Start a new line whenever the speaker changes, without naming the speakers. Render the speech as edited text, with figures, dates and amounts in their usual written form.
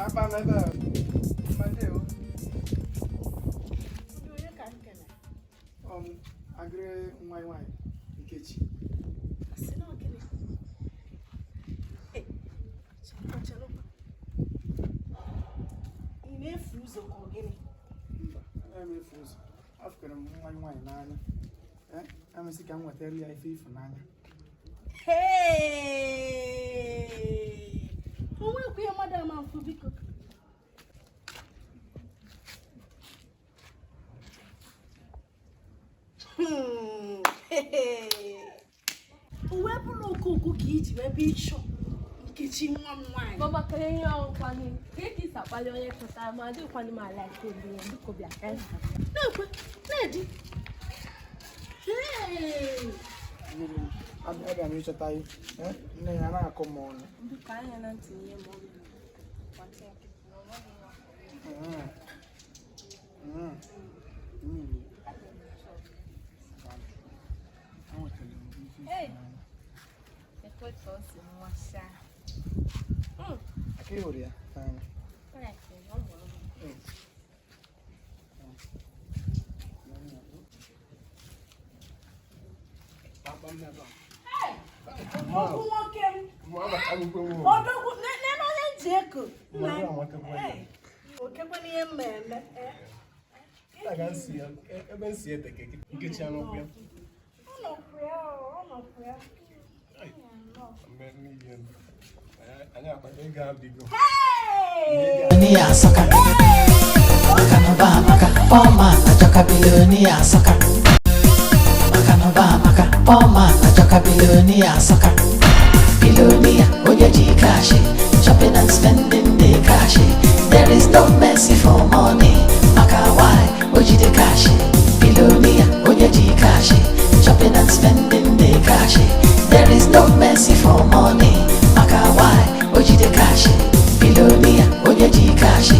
Apa nada? Mandeu. Agre wine. Ikechi.
Asina okele. Chalo. Ine fuzo ko gini.
Me fuzo. Afkara wine nanya. Amesi kan wateri ya ife nanya.
Hey! Onwe ku ya madam afu biko. Uwe bụrụ okuku ka iji ebe ịchọ nkechi nwa m nwanyị.
Mama kare nye ọkwani. Keki sapali onye kọta ma dị kwani ma like obi ya biko bịa ka nka.
Na-ekwe, na-edi. Hey!
Aga m ịchọta ya. Nne ya na-akọ m ọnụ.
Biko anya na ntinye m obi. Hey! Depois fosse mostrar.
Aqui, Uria.
Olha aqui, vamos lá.
Hey! Oku nwoke m. Odogwu nene onye ji eko. Okekwe n'ihe mmemme.
Ebe nsi eteke nkechi anọkwu ya.
Ọnọkwu ya.
Anyị akpata ego abịgo.
Billionaire soccer. Makanova maka poma na joka billionaire soccer. Makanova maka poma na joka billionaire soccer. Billionaire, Onye ji cash, shopping and spending the cash. There is no mercy for money. Maka why, Oji the cash. Billionaire, Onye ji cash, shopping and spending the cash. There is no mercy for money. Maka why, Oji the cash. Billionaire, Onye ji cash,